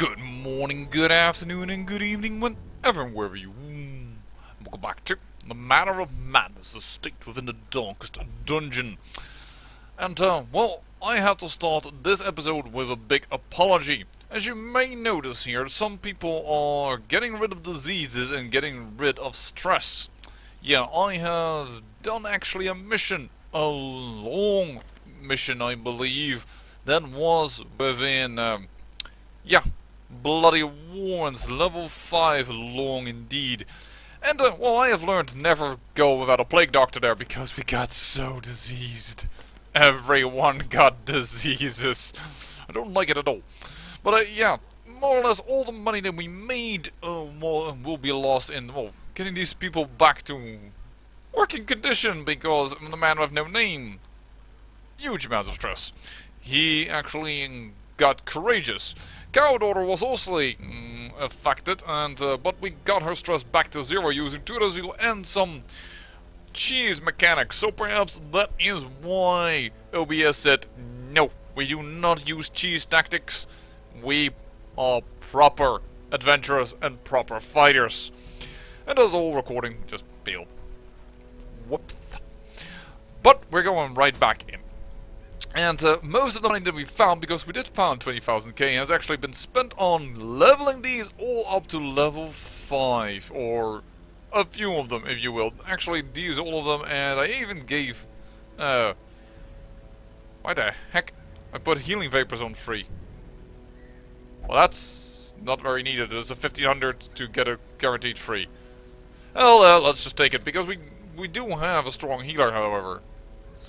Good morning, good afternoon, and good evening, whenever and wherever you welcome back to the Manor of Madness, the state within the darkest dungeon. And, well, I have to start this episode with a big apology. As you may notice here, some people are getting rid of diseases and getting rid of stress. Yeah, I have done actually a mission, a long mission, I believe, that was within, yeah, Bloody Warrens, level 5 long indeed. And, well, I have learned never go without a plague doctor there because we got so diseased. Everyone got diseases. I don't like it at all. But, yeah, more or less all the money that we made will be lost in, well, getting these people back to working condition because the man with no name. Huge amounts of stress. He actually got courageous. Cow daughter was also affected, and but we got her stress back to 0 using Turazil and some cheese mechanics. So perhaps that is why OBS said, no, we do not use cheese tactics. We are proper adventurers and proper fighters. And as the whole recording just failed. Whoop. But we're going right back in. And most of the money that we found, because we did found 20,000k, has actually been spent on leveling these all up to level 5, or a few of them, if you will. Actually, these all of them, and I even gave, why the heck? I put healing vapors on free. Well, that's not very needed. There's a 1500 to get a guaranteed free. Well, let's just take it, because we do have a strong healer, however.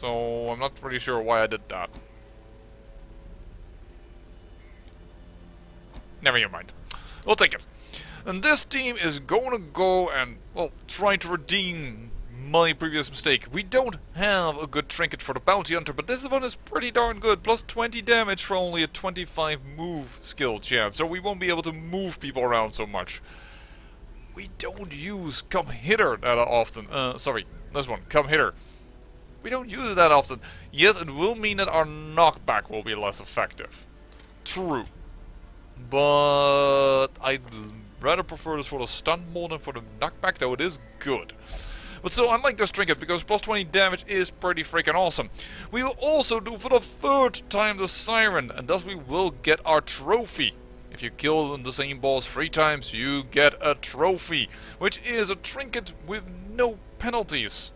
So, I'm not pretty sure why I did that. Never mind. We'll take it. And this team is going to go and, well, try to redeem my previous mistake. We don't have a good trinket for the bounty hunter, but this one is pretty darn good. Plus 20 damage for only a 25 move skill chance. So we won't be able to move people around so much. We don't use come hitter that often. Sorry, this one, come hitter. We don't use it that often. Yes, it will mean that our knockback will be less effective. True. But I'd rather prefer this for the stun more than for the knockback, though it is good. But still, I like this trinket because plus 20 damage is pretty freaking awesome. We will also do for the 3rd time the Siren, and thus we will get our trophy. If you kill the same boss 3 times, you get a trophy, which is a trinket with no penalties.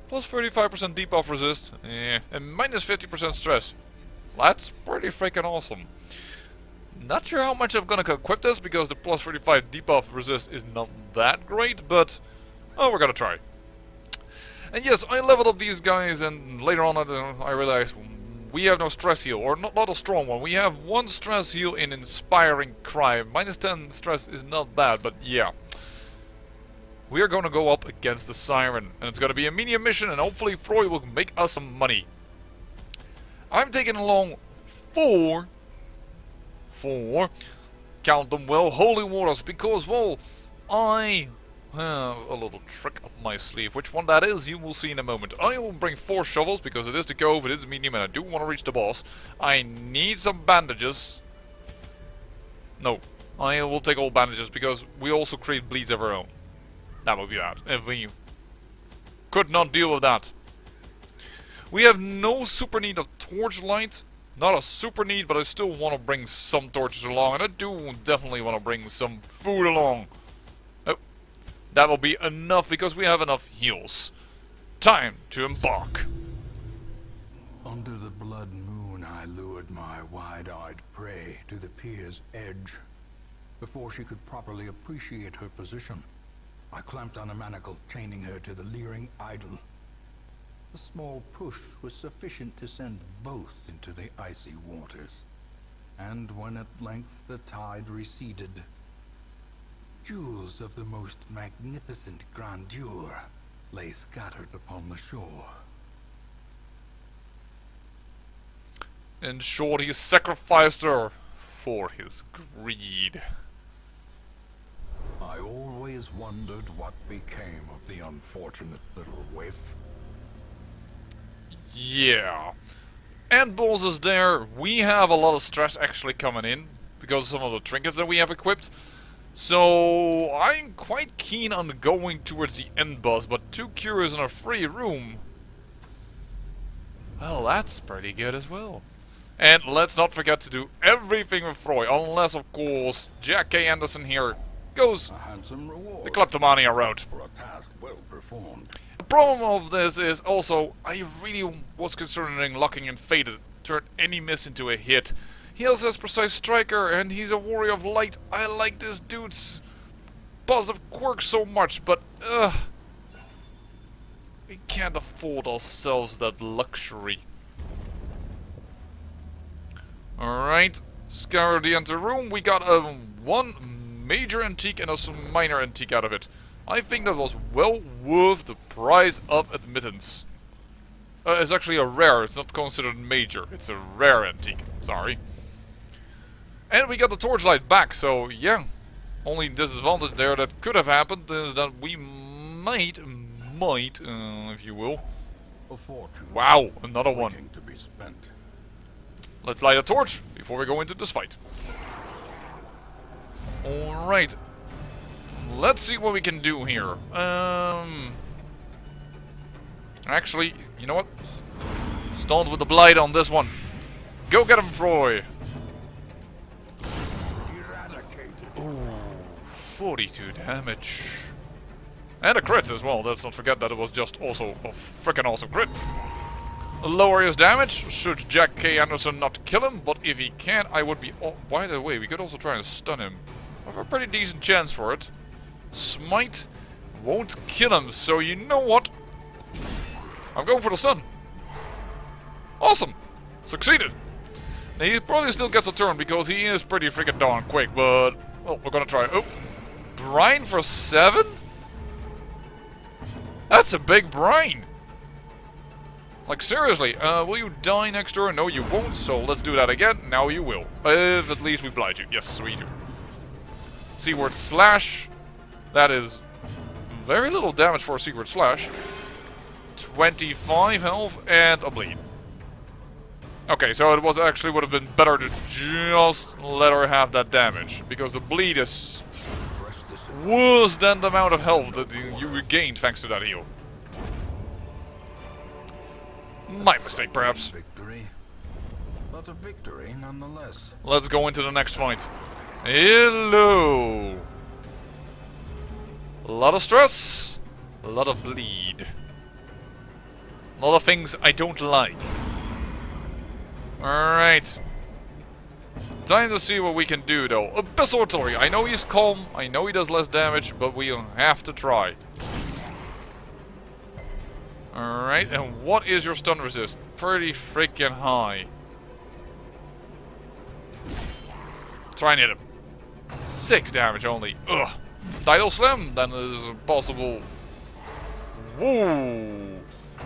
Plus 35% debuff resist, and minus 50% stress. That's pretty freaking awesome. Not sure how much I'm gonna equip this, because the plus 35 debuff resist is not that great, but oh, we're gonna try. And yes, I leveled up these guys, and later on I realized we have no stress heal, or not a strong one. We have 1 stress heal in Inspiring Cry. Minus 10 stress is not bad, but yeah. We are going to go up against the Siren, and it's going to be a medium mission, and hopefully Froy will make us some money. I'm taking along 4, count them well, holy waters, because, well, I have a little trick up my sleeve. Which one that is, you will see in a moment. I will bring 4 shovels, because it is the cove, it is medium, and I do want to reach the boss. I need some bandages. No, I will take all bandages, because we also create bleeds of our own. That would be bad, if we could not deal with that. We have no super need of torchlight. Not a super need, but I still want to bring some torches along. And I do definitely want to bring some food along. Oh, that will be enough, because we have enough heals. Time to embark. Under the blood moon, I lured my wide-eyed prey to the pier's edge. Before she could properly appreciate her position, I clamped on a manacle, chaining her to the leering idol. A small push was sufficient to send both into the icy waters. And when at length the tide receded, jewels of the most magnificent grandeur lay scattered upon the shore. In short, he sacrificed her for his greed. I always wondered what became of the unfortunate little waif. Yeah. And balls is there. We have a lot of stress actually coming in. because of some of the trinkets that we have equipped. So I'm quite keen on going towards the end boss, but too curious in a free room. Well, that's pretty good as well. And let's not forget to do everything with Froy, unless of course Jack K. Anderson here goes A handsome reward the kleptomania route. for a task well performed. The problem of this is also, I really was considering locking in Fated, turn any miss into a hit. He also has Precise Striker, and he's a Warrior of Light. I like this dude's positive quirks so much, but we can't afford ourselves that luxury. Alright, scour the entire room. We got one major antique and a minor antique out of it. I think that was well worth the price of admittance. It's actually a rare, it's not considered major. It's a rare antique, sorry. And we got the torchlight back, so yeah. Only disadvantage there that could have happened is that we might, if you will. A fortune. Wow, another one. Waiting to be spent. Let's light a torch before we go into this fight. Alright. Let's see what we can do here. Actually, you know what? Stunned with the blight on this one. Go get him, Froy. Ooh, 42 damage. And a crit as well. Let's not forget that it was just also a freaking awesome crit. Lower his damage, should Jack K. Anderson not kill him, but if he can, I would be... Oh, by the way, we could also try and stun him. I have a pretty decent chance for it. Smite won't kill him, so you know what? I'm going for the stun. Awesome! Succeeded! Now, he probably still gets a turn, because he is pretty freaking darn quick, but... Well, we're gonna try... Oh! Brine for 7? That's a big brine! Like, seriously, will you die next turn? No, you won't, so let's do that again. Now you will. If at least we blight you. Yes, we do. Seaward Slash. That is very little damage for a Seaward Slash. 25 health and a bleed. Okay, so it was actually would have been better to just let her have that damage. Because the bleed is worse than the amount of health that you regained thanks to that heal. My mistake, perhaps. Victory, but a victory nonetheless. Let's go into the next fight. Hello. A lot of stress, a lot of bleed, a lot of things I don't like. Alright. Time to see what we can do, though. Abyssal Artillery. I know he's calm, I know he does less damage, but we have to try. Alright, and what is your stun resist? Pretty freaking high. Try and hit him. 6 damage only. Ugh. Tidal Slam, then is possible. Whoa!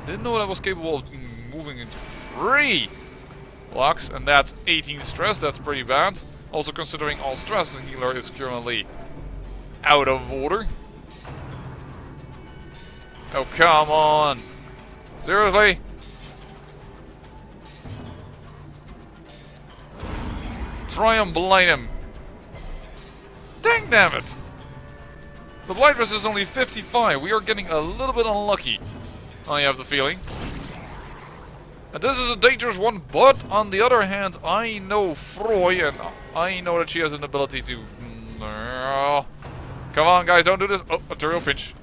Didn't know that was capable of moving into 3 blocks, and that's 18 stress. That's pretty bad. Also considering all stress, the healer is currently out of order. Oh, come on! Seriously? Try and blight him. Dang damn it! The blight resist is only 55. We are getting a little bit unlucky, I have the feeling. And this is a dangerous one, but on the other hand, I know Froy, and I know that she has an ability to... Come on, guys, don't do this. Oh, arterial pinch.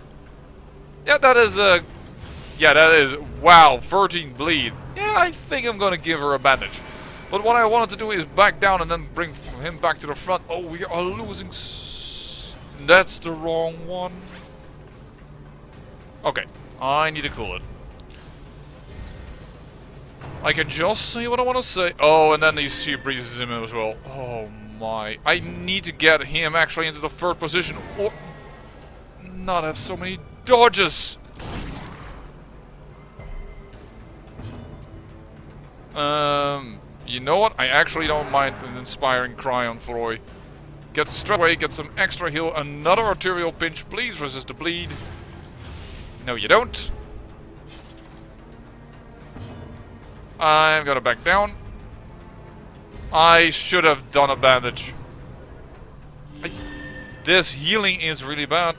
Yeah, that is yeah, that is... Wow, 13 bleed. Yeah, I think I'm gonna give her a bandage. But what I wanted to do is back down and then bring him back to the front. Oh, we are losing... That's the wrong one. Okay, I need to cool it. I can just say what I want to say. Oh, and then she breezes him as well. Oh my. I need to get him actually into the third position. Or not have so many dodges. You know what? I actually don't mind an inspiring cry on Froy. Get straight away, get some extra heal. Another arterial pinch. Please resist the bleed. No, you don't. I'm gonna back down. I should have done a bandage. This healing is really bad.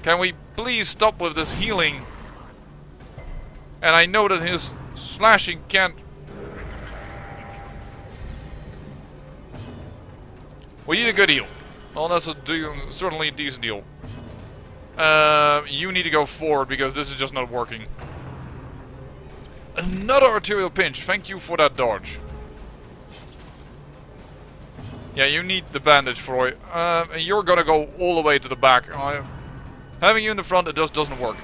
Can we please stop with this healing? And I know that his slashing can't... We need a good heal. Well, that's certainly a decent heal. You need to go forward because this is just not working. Another arterial pinch. Thank you for that dodge. Yeah, you need the bandage, Froy. You're gonna go all the way to the back. Having you in the front, it just doesn't work.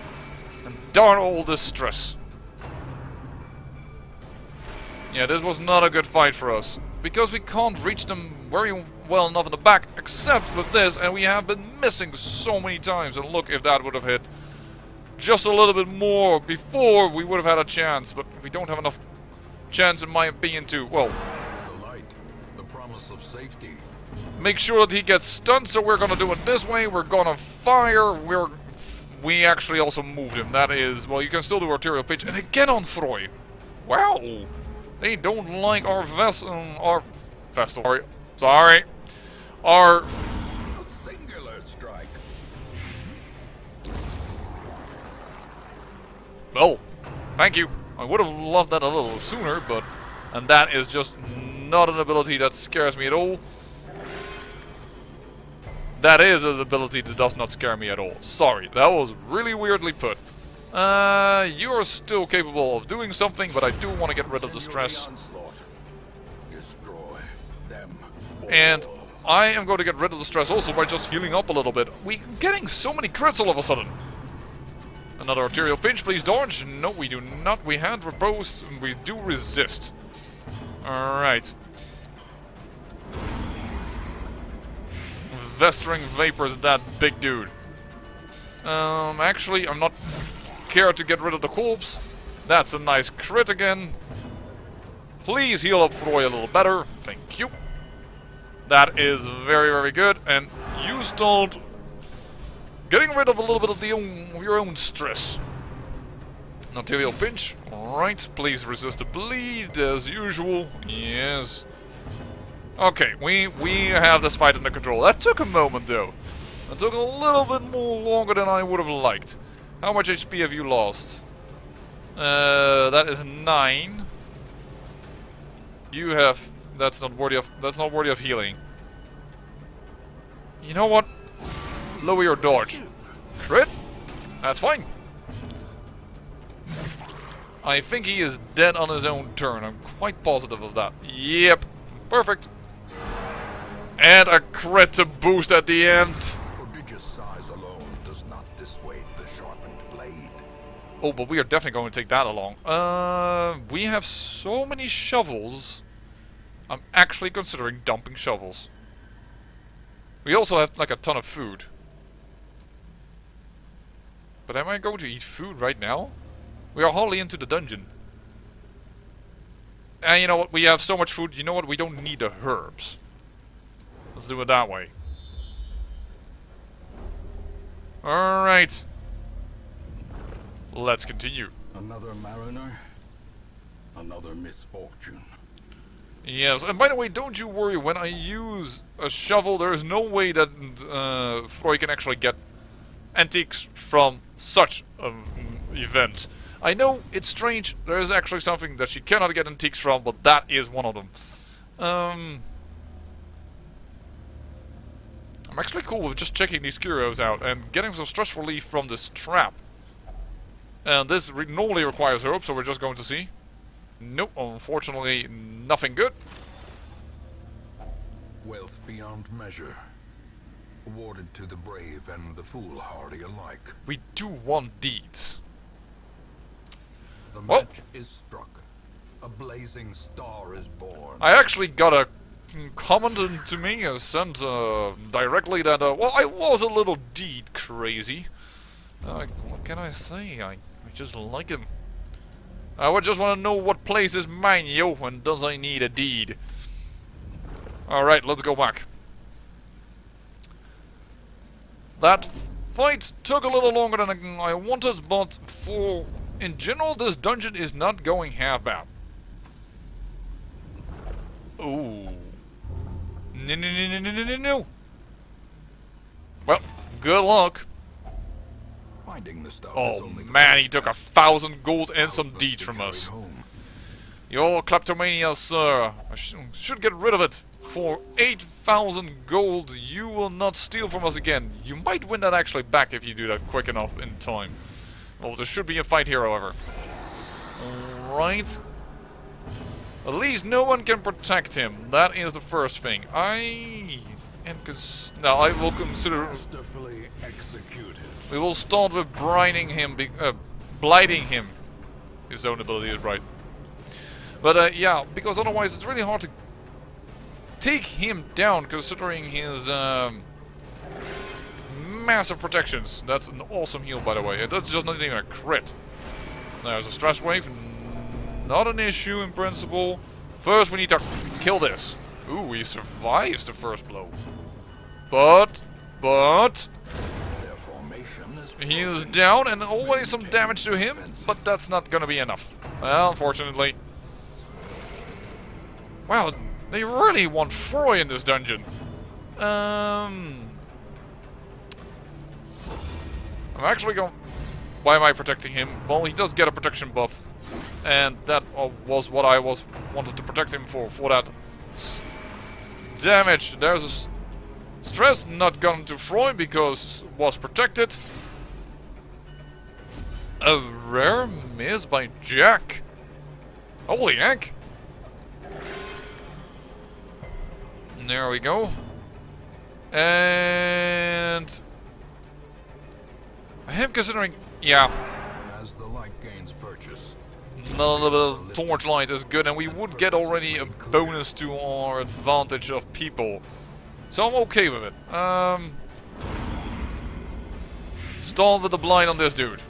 And darn all this stress. Yeah, this was not a good fight for us. Because we can't reach them very well enough in the back, except with this, and we have been missing so many times. And look, if that would have hit just a little bit more before, we would have had a chance. But we don't have enough chance, in my opinion, to, well... The light, the promise of safety. Make sure that he gets stunned, so we're gonna do it this way. We're gonna fire. We actually also moved him. That is, well, you can still do arterial pinch. And again on Froy. Wow. They don't like our vessel. Sorry. Our... A singular strike. Well, thank you. I would have loved that a little sooner, but... And that is just not an ability that scares me at all. That is an ability that does not scare me at all. Sorry, that was really weirdly put. You are still capable of doing something, but I do want to get rid of the stress. Destroy them. And I am going to get rid of the stress also by just healing up a little bit. We're getting so many crits all of a sudden. Another arterial pinch, please dodge. No, we do not. We had riposte, and we do resist. Alright. Vestering Vapors, that big dude. Actually, I'm not care to get rid of the corpse. That's a nice crit again. Please heal up Froy a little better. Thank you. That is very, very good. And you start getting rid of a little bit of your own stress. Arterial pinch. Alright, please resist the bleed as usual. Yes. Okay, we have this fight under control. That took a moment though. That took a little bit more longer than I would have liked. How much HP have you lost? That is 9. You have... That's not worthy of healing. You know what? Lower your dodge. Crit? That's fine. I think he is dead on his own turn. I'm quite positive of that. Yep. Perfect. And a crit to boost at the end. Prodigious size alone does not dissuade the sharpened blade. Oh, but we are definitely going to take that along. We have so many shovels. I'm actually considering dumping shovels. We also have like a ton of food. But am I going to eat food right now? We are hardly into the dungeon. And you know what? We have so much food. You know what? We don't need the herbs. Let's do it that way. Alright. Let's continue. Another mariner. Another misfortune. Yes, and by the way, don't you worry, when I use a shovel, there is no way that Froy can actually get antiques from such an event. I know it's strange, there is actually something that she cannot get antiques from, but that is one of them. I'm actually cool with just checking these curios out and getting some stress relief from this trap. And this normally requires herb, so we're just going to see. Nope, unfortunately, nothing good. Wealth beyond measure. Awarded to the brave and the foolhardy alike. We do want deeds. The Well, match is struck. A blazing star is born. I actually got a comment to me sent directly that, well, I was a little deed crazy. What can I say? I just like him. I would just want to know what place is mine, yo, and does I need a deed? Alright, let's go back. That fight took a little longer than I wanted, but in general, this dungeon is not going half bad. Ooh. No, no, no, no, no, no, no. Well, good luck. Finding the stuff is Oh only the man, first he took step. 1,000 gold and some Must deeds be from carried us. home. Your kleptomania, sir. I should get rid of it. For 8,000 gold, you will not steal from us again. You might win that actually back if you do that quick enough in time. Well, there should be a fight here, however. Alright. At least no one can protect him. That is the first thing. I will consider... Masterfully executed. We will start with blighting him. Blighting him. His own ability is right. But yeah, because otherwise it's really hard to take him down, considering his massive protections. That's an awesome heal, by the way. That's just not even a crit. There's a stress wave. Not an issue in principle. First, we need to kill this. Ooh, he survives the first blow. But Their formation is he is down, and already some damage to him. But that's not gonna be enough. Well, unfortunately. Wow, they really want Froy in this dungeon. I'm actually going... Why am I protecting him? Well, he does get a protection buff. And that was what I wanted to protect him for that damage. There's a stress not gone to Froy because was protected. A rare miss by Jack. Holy heck. There we go. And I am considering, yeah, as the light gains purchase. another torchlight is good, and we would get already a bonus to our advantage of people. So I'm okay with it. Stall with the blind on this dude.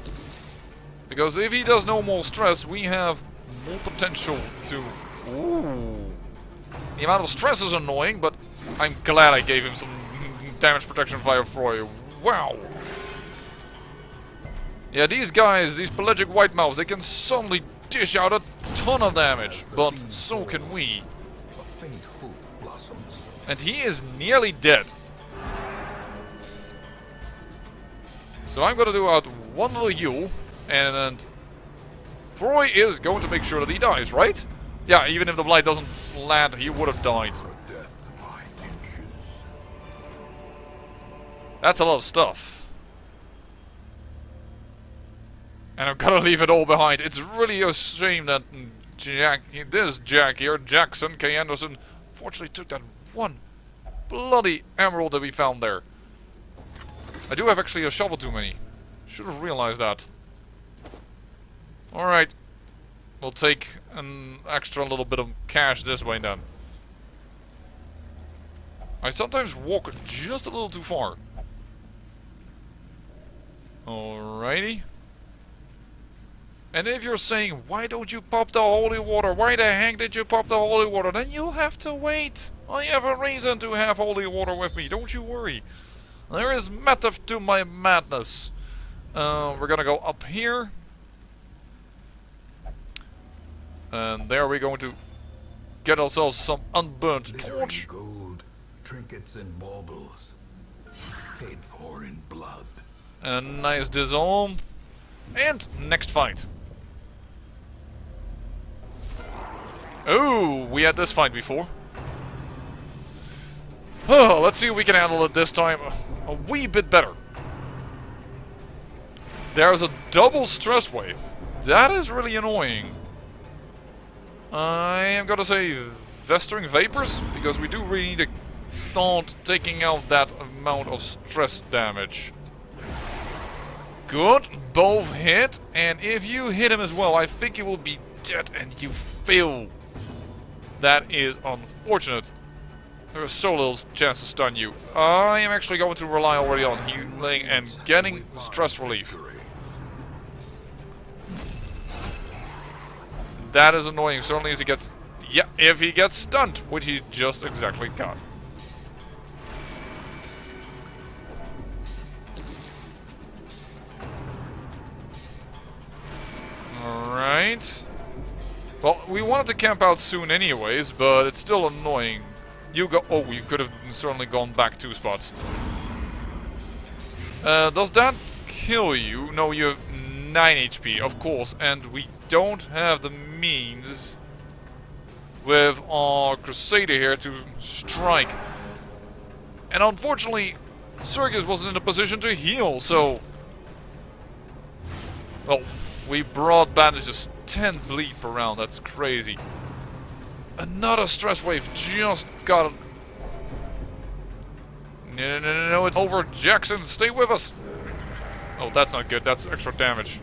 Because if he does no more stress, we have more potential to... Ooh. The amount of stress is annoying, but I'm glad I gave him some damage protection via Froy. Wow. Yeah, these guys, these pelagic white mouths, they can suddenly dish out a ton of damage, but so can we. A faint hope blossoms. And he is nearly dead. So I'm gonna do out one little heal, and Froy is going to make sure that he dies, right? Yeah, even if the blight doesn't land, he would have died. For death by inches. That's a lot of stuff. And I'm gonna leave it all behind. It's really a shame that Jack here, Jackson K. Anderson, fortunately took that one bloody emerald that we found there. I do have actually a shovel too many. Should have realized that. Alright. We'll take an extra little bit of cash this way then. I sometimes walk just a little too far. Alrighty. And if you're saying, why don't you pop the holy water? Why the heck did you pop the holy water? Then you'll have to wait. I have a reason to have holy water with me, don't you worry. There is method to my madness. We're gonna go up here. And there we're going to get ourselves some unburnt torch. Gold, trinkets and baubles, paid for in blood. And a nice disarm. And next fight. Oh, we had this fight before. Oh, let's see if we can handle it this time a wee bit better. There's a double stress wave. That is really annoying. I am gonna say Festering Vapors, because we do really need to start taking out that amount of stress damage. Good, both hit, and if you hit him as well, I think you will be dead and you fail. That is unfortunate. There is so little chance to stun you. I am actually going to rely already on healing and getting stress relief. That is annoying, certainly as he gets... Yeah, if he gets stunned, which he just exactly got. Alright. Well, we wanted to camp out soon anyways, but it's still annoying. You go. Oh, you could have certainly gone back 2 spots. Does that kill you? No, you have 9 HP, of course, and we don't have the means with our Crusader here to strike. And unfortunately, Sergius wasn't in a position to heal, so... Well, we brought bandages 10 bleed per round, that's crazy. Another stress wave just got it. No, it's over. Jackson, stay with us. Oh, that's not good. That's extra damage.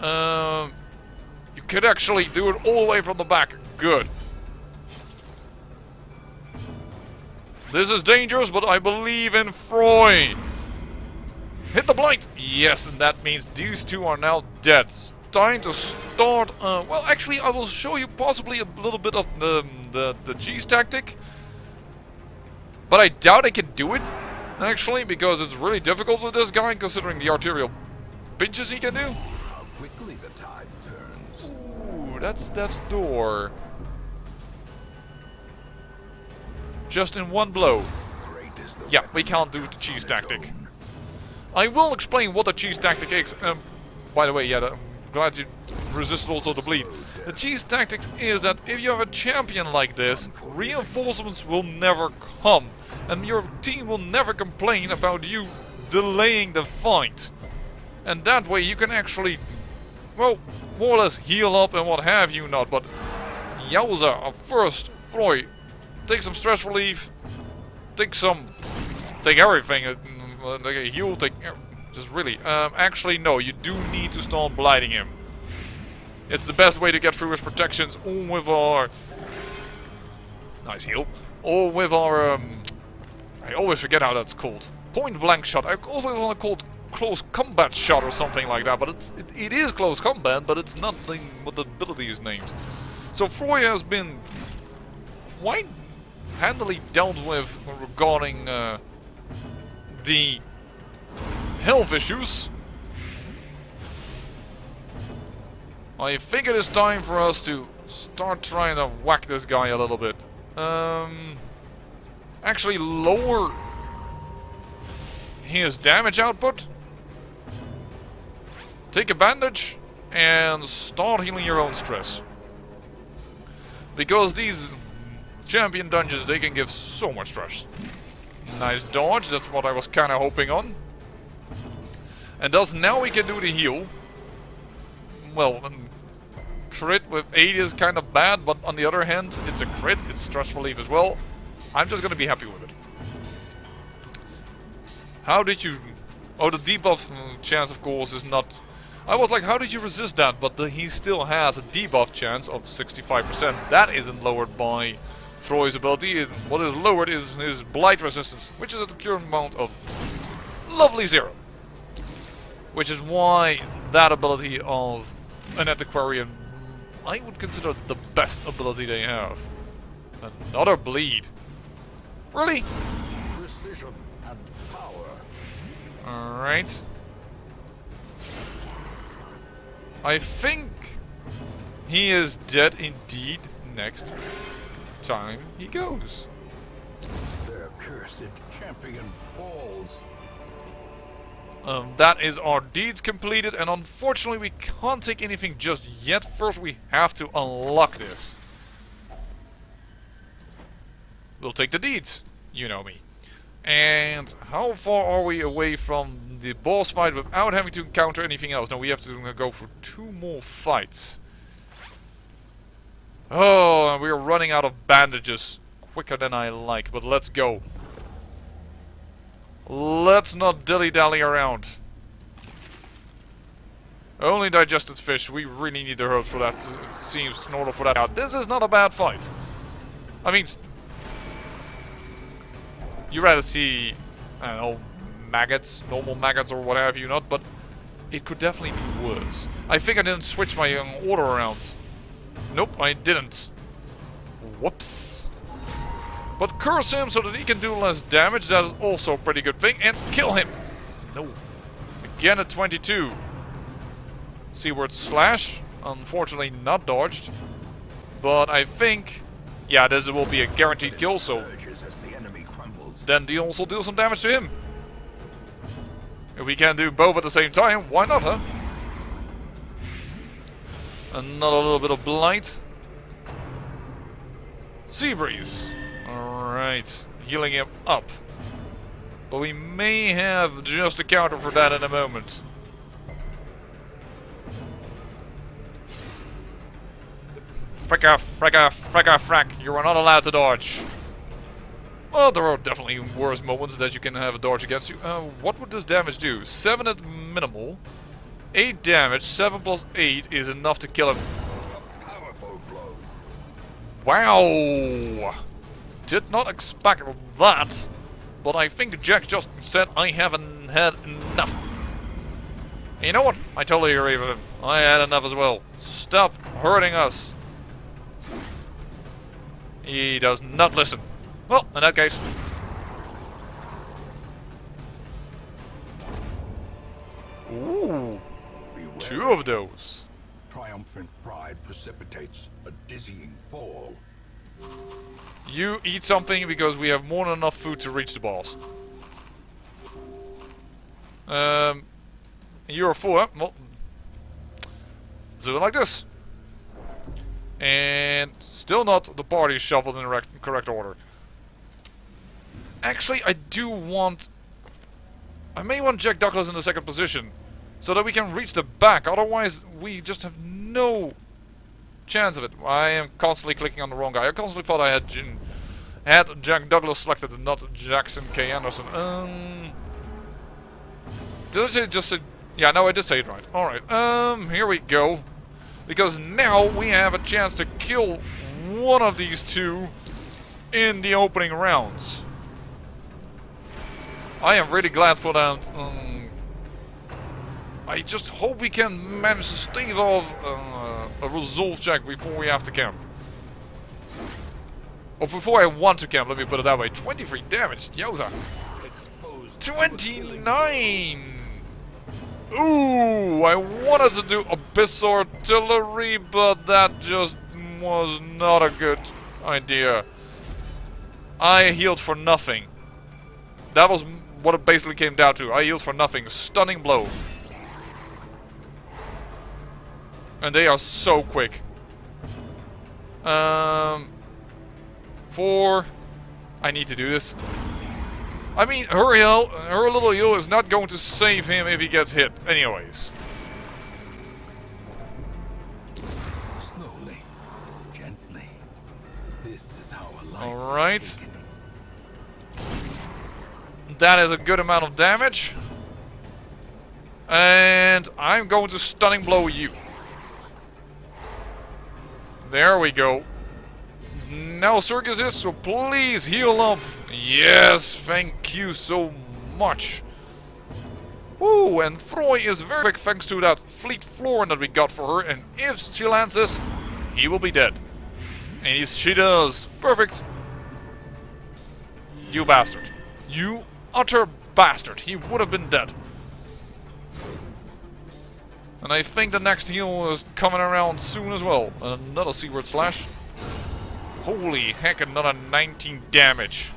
You could actually do it all the way from the back. Good. This is dangerous, but I believe in Freud. Hit the blight. Yes, and that means these two are now dead. Time to start. Well, actually, I will show you possibly a little bit of the cheese tactic. But I doubt I can do it, actually, because it's really difficult with this guy, considering the arterial pinches he can do. How quickly the tide turns. Ooh, that's death's door. Just in one blow. Great is the Yeah, we can't do the cheese tactic. I will explain what the cheese tactic is. By the way, yeah, I'm glad you resisted also the bleed. The cheese tactic is that if you have a champion like this, reinforcements will never come. And your team will never complain about you delaying the fight. And that way you can actually, well, more or less heal up and what have you not. But yowza, first, Floyd, take some stress relief, take everything. Take a heal, just really. Actually, no, you do need to start blighting him. It's the best way to get through his protections, all with our... Nice heal. All with our, I always forget how that's called. Point blank shot. I always want to call it close combat shot or something like that, but it is close combat, but it's not what the ability is named. So Froy has been quite handily dealt with regarding the health issues. I think it is time for us to start trying to whack this guy a little bit. Actually lower his damage output. Take a bandage and start healing your own stress. Because these champion dungeons, they can give so much stress. Nice dodge, that's what I was kind of hoping on. And thus now we can do the heal. Well, crit with 8 is kind of bad, but on the other hand, it's a crit, it's stress relief as well. I'm just gonna be happy with it. How did you... Oh, the debuff chance, of course, is not... I was like, how did you resist that? But he still has a debuff chance of 65%. That isn't lowered by Froy's ability. What is lowered is his blight resistance, which is at the current amount of lovely 0. Which is why that ability of an Antiquarian, I would consider the best ability they have. Another bleed. Really? Precision and power. Alright. I think he is dead indeed next time he goes. Their cursed champion falls. That is our deeds completed, and unfortunately we can't take anything just yet. First we have to unlock this. We'll take the deeds, you know me. And how far are we away from the boss fight without having to encounter anything else? No, we have to go for 2 more fights. Oh, and we're running out of bandages quicker than I like, but let's go. Let's not dilly-dally around. Only digested fish. We really need the herbs for that, it seems, in order for that out. This is not a bad fight. I mean, you rather see, I don't know, maggots, normal maggots or what have you not, but it could definitely be worse. I think I didn't switch my order around. Nope, I didn't. Whoops. But curse him so that he can do less damage, that is also a pretty good thing, and kill him! No. Again at 22. Seaward slash, unfortunately not dodged. But I think Yeah, this will be a guaranteed kill, so Surges as the enemy crumbles. then deal also deal some damage to him. If we can do both at the same time, why not, huh? Another little bit of blight. Sea breeze. Alright, healing him up. But we may have just a counter for that in a moment. Fracka, fracka, fracka, frack. You are not allowed to dodge. Well, there are definitely worse moments that you can have a dodge against you. What would this damage do? 7 at minimal. 8 damage. 7 plus 8 is enough to kill him. Powerful blow. Wow! Did not expect that. But I think Jack just said I haven't had enough. And you know what? I totally agree with him. I had enough as well. Stop hurting us. He does not listen. Well, in that case. Ooh. Beware. 2 of those. Triumphant pride precipitates a dizzying fall. You eat something because we have more than enough food to reach the boss. You're full, huh? Well, do it like this. And still not the party shuffled in the correct order. Actually, I do want... I may want Jack Douglas in the second position. So that we can reach the back. Otherwise, we just have no chance of it. I am constantly clicking on the wrong guy. I constantly thought I had Jack Douglas selected and not Jackson K. Anderson. Did I say just say... Yeah, no, I did say it right. Alright, here we go. Because now we have a chance to kill one of these two in the opening rounds. I am really glad for that. I just hope we can manage to stave off a resolve check before we have to camp. Or before I want to camp, let me put it that way. 23 damage, yowza. 29! Ooh, I wanted to do Abyss Artillery, but that just was not a good idea. I healed for nothing. That was what it basically came down to. I healed for nothing. Stunning blow. And they are so quick. 4. I need to do this. I mean, her little heal is not going to save him if he gets hit, anyways. Slowly, gently. This is how a life All right. is taken. That is a good amount of damage. And I'm going to stunning blow you. There we go. Now Circus is, so please heal up. Yes, thank you so much. Ooh, and Froy is very quick thanks to that fleet floor that we got for her. And if she lands this, he will be dead. And she does. Perfect. You bastard. You utter bastard. He would have been dead. And I think the next heal is coming around soon as well. Another Seaward Slash. Holy heck, another 19 damage.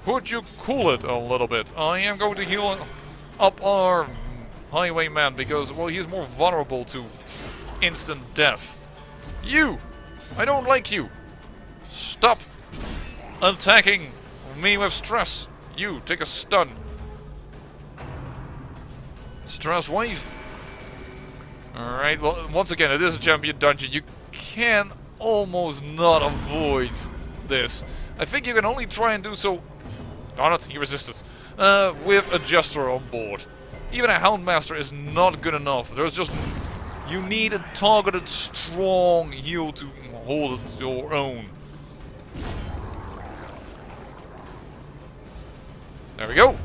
Would you cool it a little bit? I am going to heal up our highwayman because, well, he is more vulnerable to instant death. You! I don't like you! Stop attacking me with stress. You, take a stun. Stress wave. Alright, well, once again, it is a champion dungeon. You can almost not avoid this. I think you can only try and do so... Darn it, he resisted. With a Jester on board. Even a Houndmaster is not good enough. There's just... You need a targeted, strong heal to hold it your own. There we go.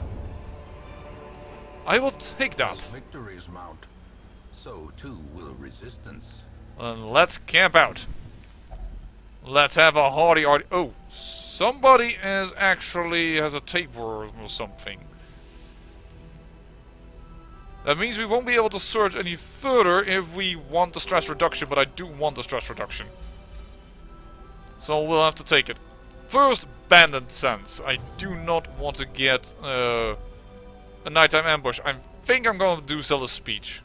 I will take that. As victories mount, so too will resistance. And let's camp out. Let's have a hardy arty. Oh, somebody has a tapeworm or something. That means we won't be able to surge any further if we want the stress reduction, but I do want the stress reduction. So we'll have to take it. First, bandit sense. I do not want to get a nighttime ambush. I think I'm going to do Zelda's speech.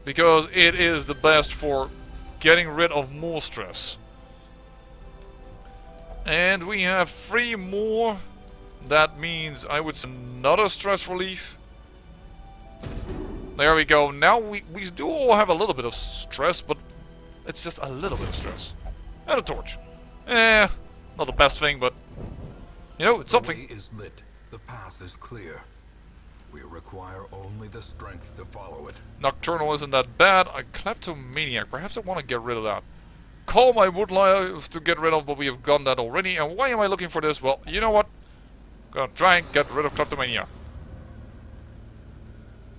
Because it is the best for getting rid of more stress. And we have 3 more. That means I would say another stress relief. There we go. Now we do all have a little bit of stress, but it's just a little bit of stress. And a torch. Not the best thing, but you know, it's something. The way is lit. The path is clear. We require only the strength to follow it. Nocturnal isn't that bad. A kleptomaniac. Perhaps I want to get rid of that. Calm I would like to get rid of, but we have gotten that already. And why am I looking for this? Well, you know what? Gonna try and get rid of kleptomania.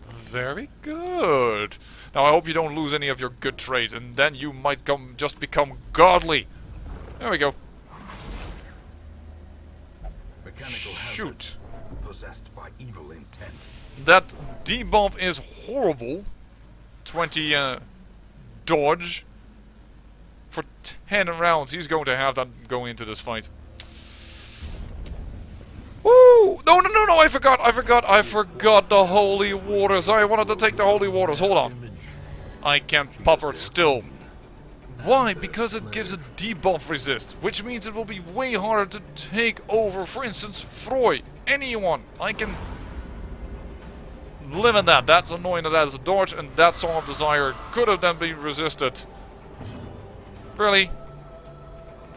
Very good. Now I hope you don't lose any of your good traits, and then you might just become godly. There we go. Mechanical Shoot. hazard, possessed by evil intent. That debuff is horrible. 20 dodge. For 10 rounds, he's going to have that going into this fight. Woo! No, I forgot the holy waters. I wanted to take the holy waters. Hold on. I can't pop her still. Why? Because it gives a debuff resist, which means it will be way harder to take over, for instance, Froy. Anyone. I can live in that. That's annoying that that is a dodge, and that Song of Desire could have then been resisted. Really?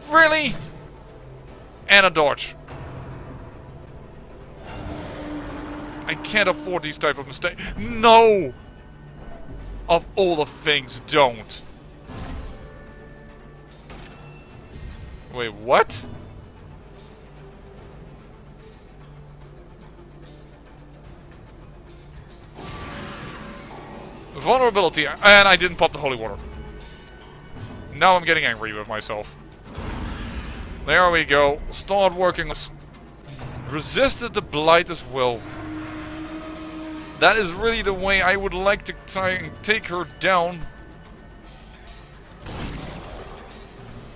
Really? And a dodge. I can't afford these type of mistakes. No! Of all the things, don't. Wait, what? Vulnerability, and I didn't pop the holy water. Now I'm getting angry with myself. There we go. Start working. Resisted the blight as well. That is really the way I would like to try and take her down.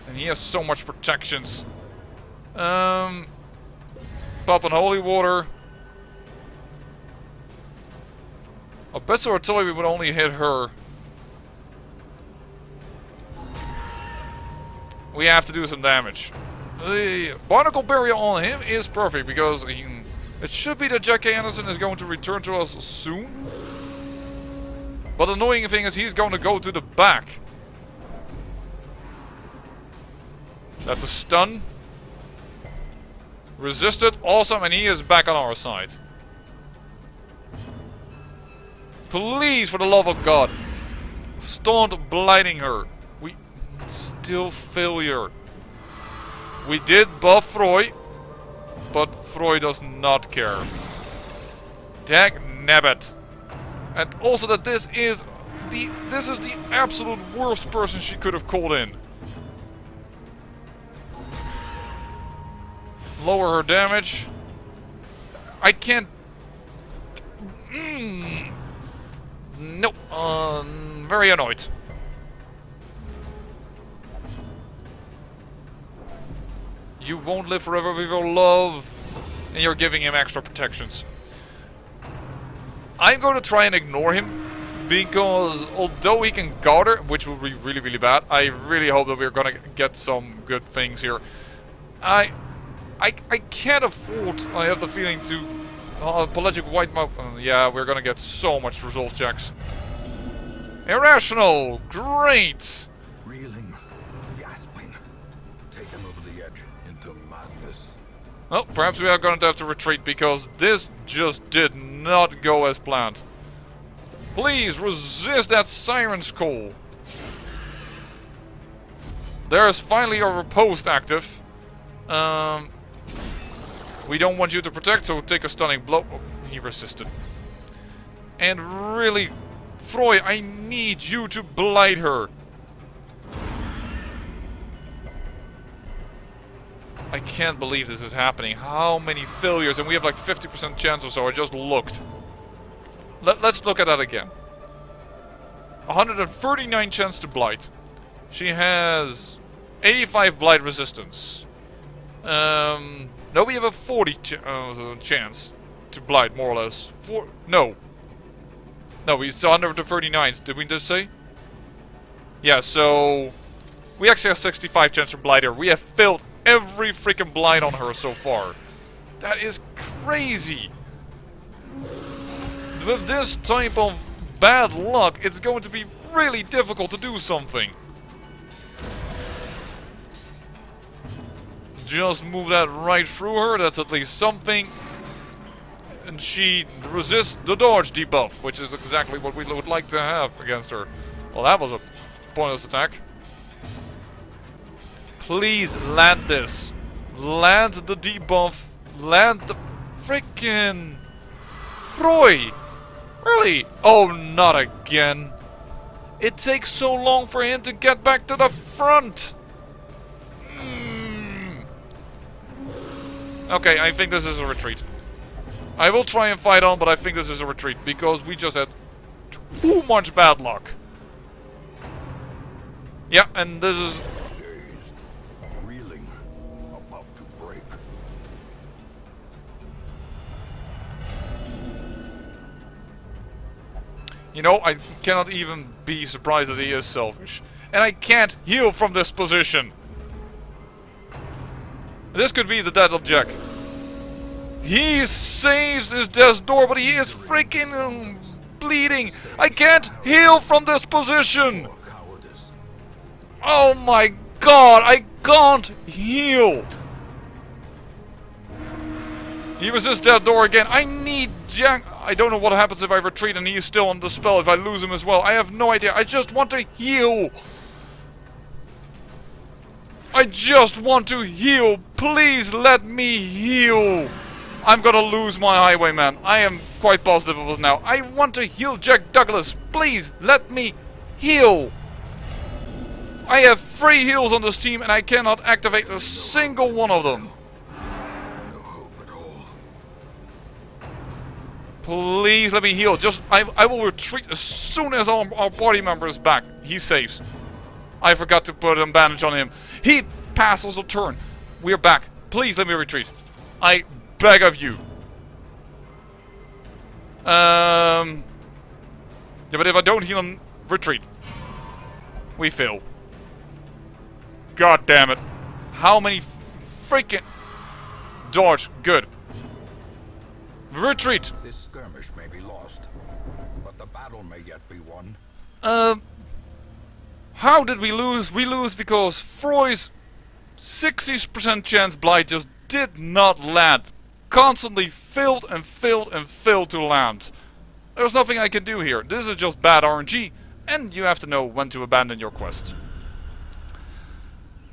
And he has so much protections. Pop an holy water. I bet so artillery would only hit her. We have to do some damage. The barnacle barrier on him is perfect because it should be that Jack Anderson is going to return to us soon. But the annoying thing is he's going to go to the back. That's a stun. Resisted, awesome, and he is back on our side. Please, for the love of God, start blighting her. Still failure. We did buff Froy, but Froy does not care. Dag nabbit. And also that this is the absolute worst person she could have called in. Lower her damage. I can't. Nope. Very annoyed. You won't live forever with your love. And you're giving him extra protections. I'm going to try and ignore him. Because although he can guard her, which would be really, really bad, I really hope that we're going to get some good things here. I can't afford, I have the feeling, to... Pelagic White Mouth... yeah, we're going to get so much resolve checks. Irrational! Great! Reeling, gasping, taken over the edge into madness. Well, perhaps we are going to have to retreat because this just did not go as planned. Please resist that Siren's call. There is finally a riposte active. We don't want you to protect, so take a stunning blow. Oh, he resisted. And really, Froy, I need you to blight her. I can't believe this is happening. How many failures? And we have like 50% chance or so. I just looked. Let's look at that again. 139 chance to blight. She has 85 blight resistance. No, we have a 40 chance to blight, more or less. No, we saw under the 39s. Did we just say? Yeah, so we actually have 65 chance for blight here. We have filled every freaking blight on her so far. That is crazy. With this type of bad luck, it's going to be really difficult to do something. Just move that right through her. That's at least something. And she resists the dodge debuff, which is exactly what we would like to have against her. Well, that was a pointless attack. Please land this. Land the debuff. Land the freaking Froy. Really? Oh, not again. It takes so long for him to get back to the front. Okay, I think this is a retreat. I will try and fight on, but I think this is a retreat because we just had too much bad luck. Yeah, and this is... Dazed, reeling, about to break. You know, I cannot even be surprised that he is selfish. And I can't heal from this position. This could be the death of Jack. He saves his death's door, but he is freaking bleeding. I can't heal from this position. Oh my god, I can't heal. He resists death door again. I need Jack. I don't know what happens if I retreat and he is still on the spell, if I lose him as well. I have no idea. I just want to heal. I just want to heal. Please let me heal. I'm gonna lose my highwayman. I am quite positive of it now. I want to heal Jack Douglas. Please let me heal. I have 3 heals on this team and I cannot activate a single one of them. No hope at all. Please let me heal. I will retreat as soon as our party member is back. He saves. I forgot to put a bandage on him. He passes a turn. We're back. Please let me retreat. I beg of you. Yeah, but if I don't heal him, retreat. We fail. God damn it. How many freaking... Dodge. Good. Retreat. This skirmish may be lost, but the battle may yet be won. How did we lose? We lose because Froy's 60% chance blight just did not land. Constantly failed and failed and failed to land. There's nothing I can do here. This is just bad RNG, and you have to know when to abandon your quest.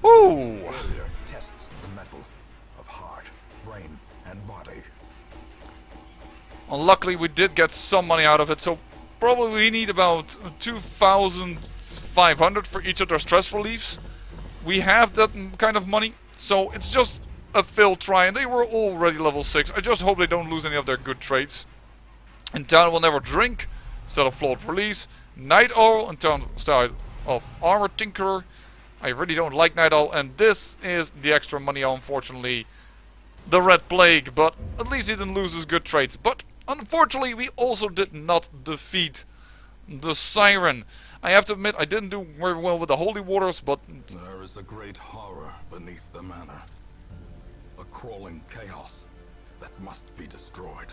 Woo! Failure tests the mettle of heart, brain, and body. Well, luckily we did get some money out of it, so probably we need about 2,500 for each of their stress reliefs. We have that kind of money, so it's just a failed try, and they were already level 6. I just hope they don't lose any of their good traits. In town will never drink, instead of flawed release. Night Owl in town instead of Armor Tinkerer. I really don't like Night Owl, and this is the extra money, unfortunately. The Red Plague, but at least he didn't lose his good traits. But unfortunately, we also did not defeat the Siren. I have to admit, I didn't do very well with the Holy Waters, but... There is a great horror beneath the manor. A crawling chaos that must be destroyed.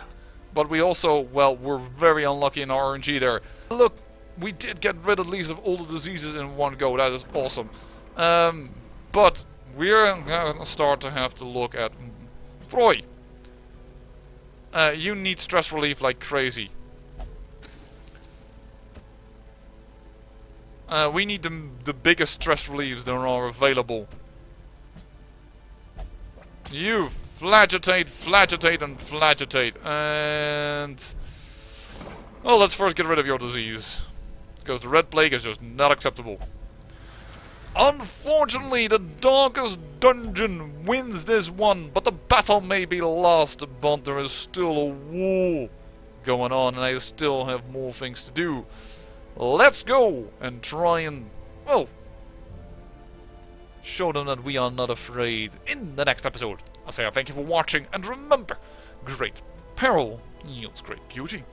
But we also, well, were very unlucky in our RNG there. Look, we did get rid at least of all the diseases in one go. That is awesome. But we're gonna start to have to look at Froy. You need stress relief like crazy. We need the biggest stress reliefs that are available. You flagitate, flagitate, and flagitate. And... well, let's first get rid of your disease. Because the Red Plague is just not acceptable. Unfortunately, the darkest dungeon wins this one. But the battle may be lost, but there is still a war going on. And I still have more things to do. Let's go and try and, well, Show them that we are not afraid in the next episode. I say I thank you for watching, and remember, great peril yields great beauty.